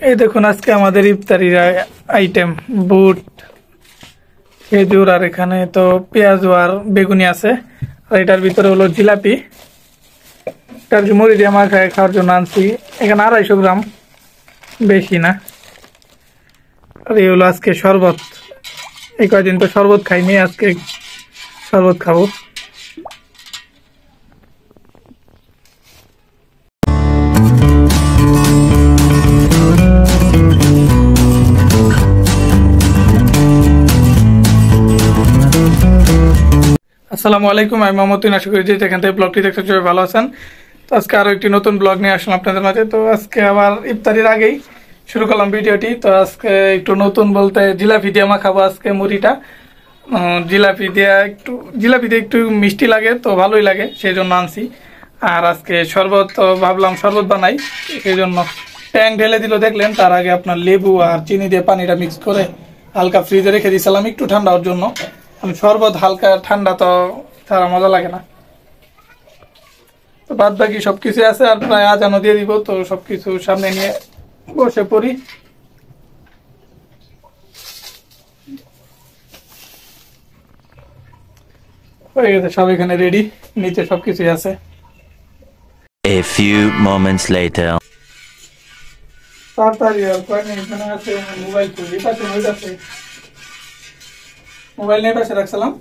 এই দেখুন আজকে আমাদের ইফতারির আইটেম বুট, খেজুর, আর এখানে তো পেঁয়াজ আর বেগুনি আছে, আর এটার ভিতরে হলো জিলাপি। এটার মুড়ি দিয়ে মাখায় খাওয়ার জন্য আনছি। এখানে 250 গ্রাম, বেশি না। আর এই হলো আজকে শরবত। এই কয়দিন তো শরবত খাইনি, আজকে শরবত খাবো। আসসালামু আলাইকুম, আমি মোহাম্মদ। আশা করি যে যেখান থেকে ব্লগটি দেখতে সবাই ভালো আছেন। তো আজকে আরো একটি নতুন ব্লগ নিয়ে আসলাম আপনাদের মাঝে। তো আজকে আবার ইফতারির আগেই শুরু করলাম ভিডিওটি। তো আজকে একটু নতুন বলতে জিলাপি দিয়ে মাখাবো আজকে মুড়িটা। জিলাপি দিয়ে একটু মিষ্টি লাগে, তো ভালোই লাগে, সেই জন্য আনছি। আর আজকে শরবত, তো ভাবলাম শরবত বানাই, সেই জন্য ট্যাং ঢেলে দিল দেখলেন। তার আগে আপনার লেবু আর চিনি দিয়ে পানিটা মিক্স করে হালকা ফ্রিজে রেখে দিয়েছিলাম একটু ঠান্ডা হওয়ার জন্য। শরবত হালকা ঠান্ডা তো তারা মজা লাগে না। তো বাদ বাকি সবকিছু আছে, আর প্রায় আজানও দিয়ে দিব। তো সবকিছু সামনে নিয়ে বসে পড়ি। হয়ে গেছে সব, এখানে রেডি, নিচে সবকিছুই আছে। A few moments later. তাড়াতাড়ি আর কয়নি, এখানে আছে মোবাইল খুলি, পাশে হয়ে যাচ্ছে। মোবাইল নিয়ে পাশে রাখছিলাম।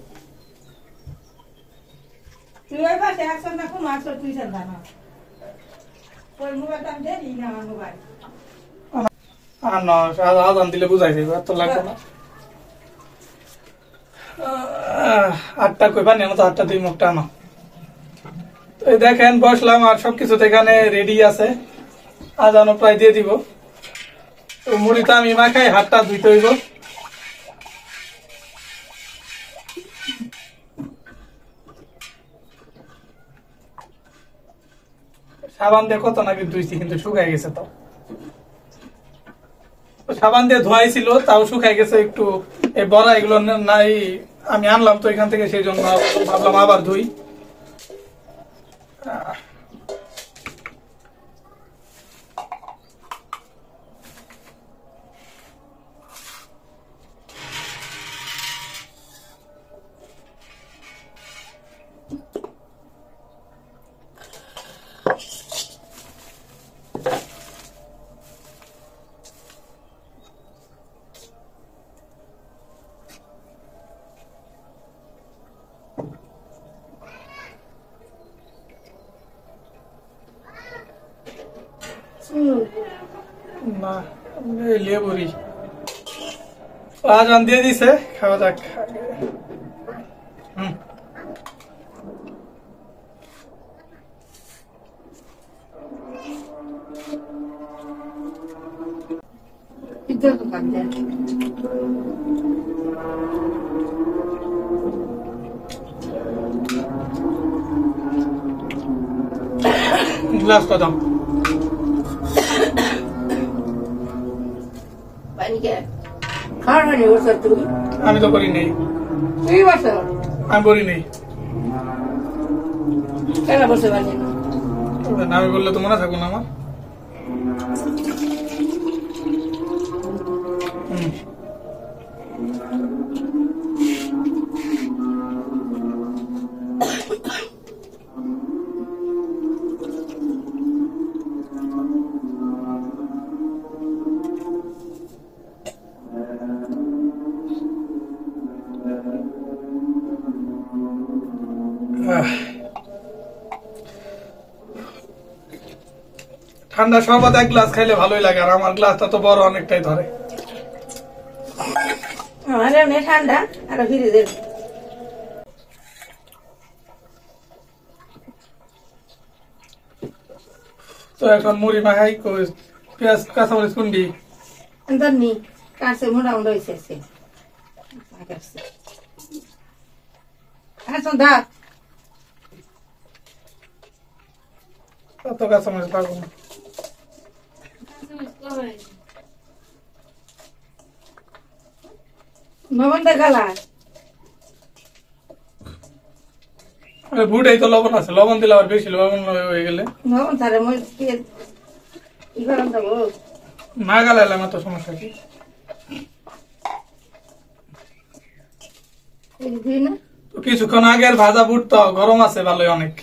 আজান দিলে বুঝাই যাবে, আর তো লাগবে না। 8টা কই পানি আনো তো, 8টা 2 মুখটা আনো। দেখেন বসলাম, আর সবকিছু এখানে রেডি আছে। আজানও প্রায় দিয়ে দিব। তো মুড়িটা আমি মাখাই, হাতটা ধুইতে হইব। সাবান দিয়ে কত নাকি ধুইছি, কিন্তু শুকাই গেছে। তো সাবান দিয়ে ধোয়াইছিল, তাও শুকাই গেছে একটু। এই বড়া এগুলো নাই, আমি আনলাম তো এখান থেকে, সেই জন্য ভাবলাম আবার ধুই। না, লেবুরি আজান দিয়ে দিছে, খাওয়া যাক। গ্লাস কত? আমি তো করি নেই, আমি বলি নেই। আমি বললে তো মনে থাকবো না আমার। ঠান্ডা শরবত 1 গ্লাস খাইলে ভালোই লাগে, আর আমার গ্লাসটা তো বড়, অনেকটাই ধরে। ঠান্ডা আর ফ্রিজের তো এখন মুড়ি মাখাই, পেঁয়াজ কাঁচামরিচ কুন্ডি নি কাছে মোটামুটি হয়েছে। কত কাঁচামরিচ পাবো না। লবণ দেখালা বুটাই তো লবণ আছে, লবণ দিলে আবার বেশি লবণ হয়ে গেলে লবণ ছাড়া মই ই করাম যাবো। না গালাইলে আমার তো সমস্যা কি? দিই না তো কিছুক্ষণ আগের ভাজা বুট তো গরম আছে ভালোই অনেক।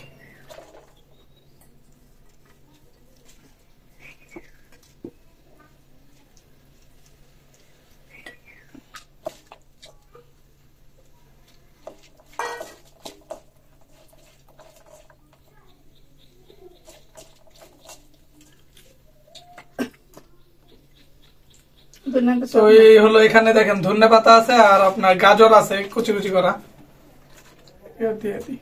দুনাকে তো এই হলো, এখানে দেখেন ধনে পাতা আছে আর আপনার গাজর আছে কুচি কুচি করা। এ দিয়ে দিই।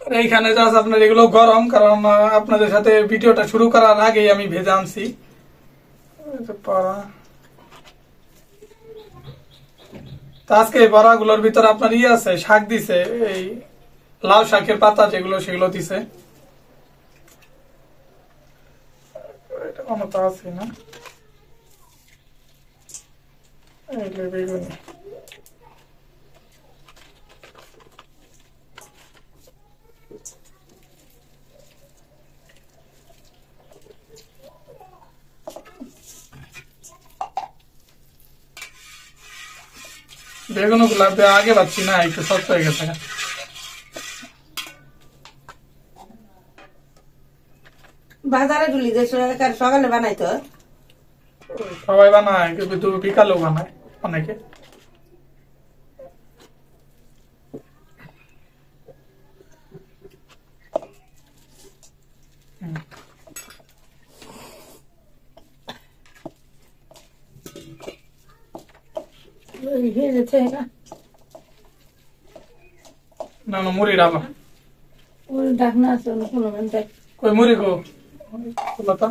আর এইখানে জাস্ট আপনার এগুলো গরম, কারণ আপনাদের সাথে ভিডিওটা শুরু করার আগেই আমি ভেজে আনছি। এই যে বড়া। তো আজকে এই বড়াগুলোর ভিতরে আপনার আছে, শাক দিছে, এই লাল শাকের পাতা যেগুলো সেগুলো দিছে। এটা কোনো তো আছে না, এই যে বেগুনি। বেগুন গুলা আগে পাচ্ছি না, একটু শক্ত হয়ে গেছে। বাজারে গুলি যে সকালে বানাইতো সবাই বানায়, কিন্তু বিকালেও বানায় অনেকে। ভেজেছে না না না, মুড়ি ডালো। ওই ঢাকনা আছে কোনো মানে কই মুড়ি গো লতা?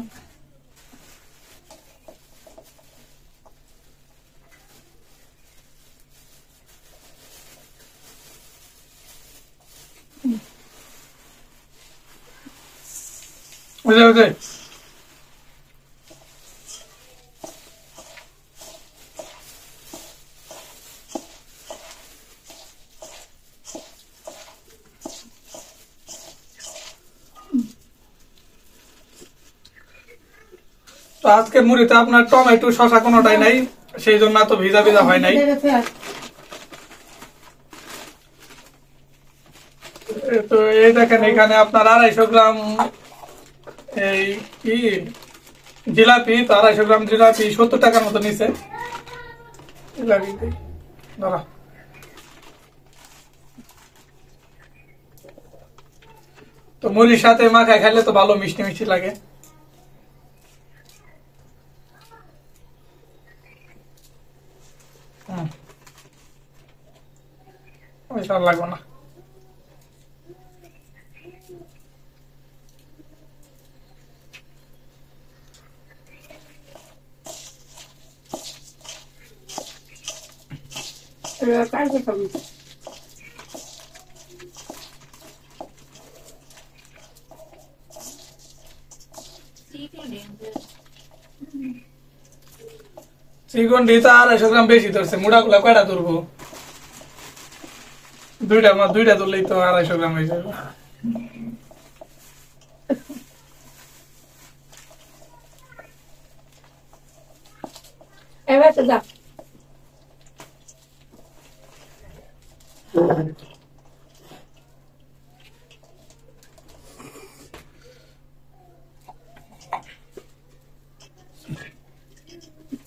ওই যে ওই যে তো আজকে মুড়িতে আপনার টমেটো শসা কোনোটাই নাই, সেই জন্য এত ভিজা ভিজা হয় নাই। তো এই দেখেন এখানে আপনার 250 গ্রাম এই কি জিলাপি, তো 250 গ্রাম জিলাপি 70 টাকার মতো নিছে। জিলাপি ধরা তো মুড়ির সাথে মাখায় খাইলে তো ভালো মিষ্টি মিষ্টি লাগে। বেশি আর লাগবে না। কালকে খাবি চিকন ডিটা 250 গ্রাম বেশি ধরছে, মুড়া গুলা কয়টা ধরবো? দুইটা ধরলেই তো 250 গ্রাম হয়ে যাবে। এবার তো যা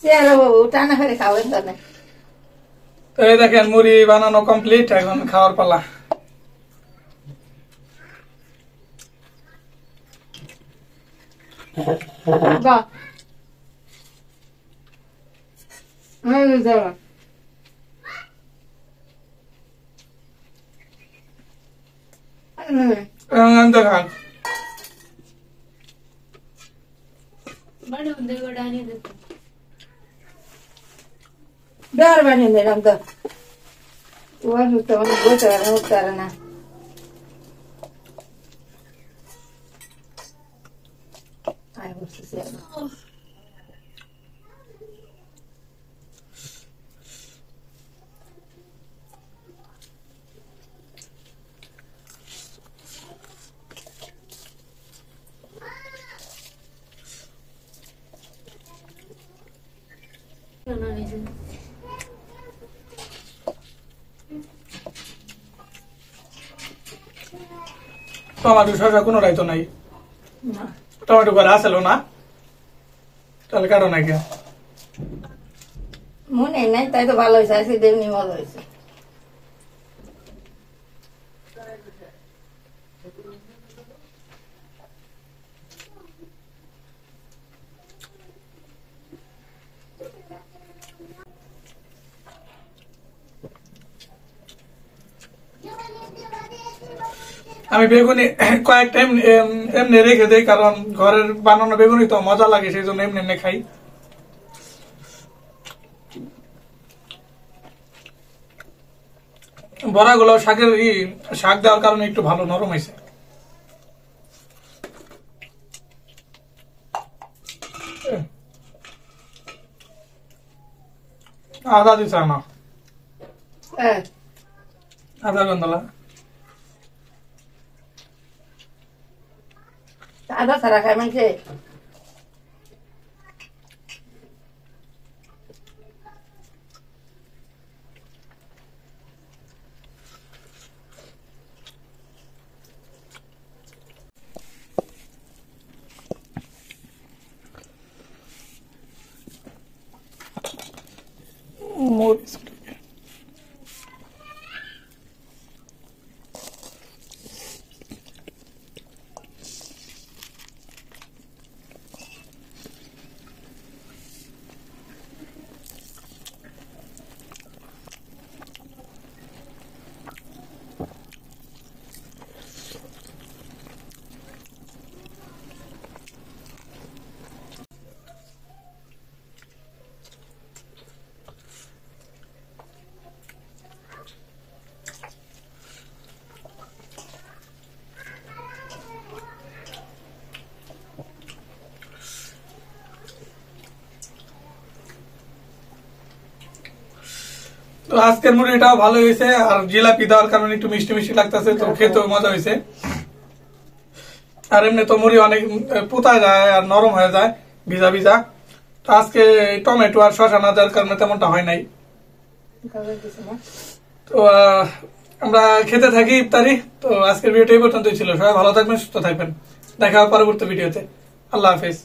চেয়ার বাবু টানা ফেলে খাওয়ার তো না তো এই দেখেন মুড়ি বানানো কমপ্লিট, এখন খাওয়ার পালা। বাহ যাওয়া দেখান ডর বানিয়ে দিলাম তো ওর তো মানে বসে উঠতে পারে না আয় বসতেছি টমেটো শসা কোনোটাই তো নাই। না টমেটো করে আসেল না, তাহলে কারো নাই কে? মনে নাই, তাই তো ভালো হয়েছে, আজকে দেবনি ভালো হয়েছে। আমি বেগুনি কয়েকটা এমনি রেখে দেই, কারণ ঘরের বানানো বেগুনি তো মজা লাগে, সেই জন্য এমনি এমনি খাই। বড়াগুলো শাকের শাক দেওয়ার কারণে একটু ভালো নরম হয়েছে। আদা দিছে না, হ্যাঁ আদা গন্ধলা। আদা ছাড়া খায় মানুষে? মরিচ তো আজকের মুড়িটাও ভালো হয়েছে, আর জিলাপি দেওয়ার কারণে একটু মিষ্টি মিষ্টি লাগতেছে, তো খেতেও মজা হয়েছে। আর এমনি তো মুড়ি অনেক পোতা যায় আর নরম হয়ে যায় ভিজা ভিজা। তো আজকে টমেটো আর শসা না দেওয়ার কারণে তেমনটা হয় নাই। তো আমরা খেতে থাকি ইফতারি। তো আজকের ভিডিওটা এই পর্যন্তই ছিল। সবাই ভালো থাকবেন, সুস্থ থাকবেন। দেখা হবে পরবর্তী ভিডিওতে। আল্লাহ হাফেজ।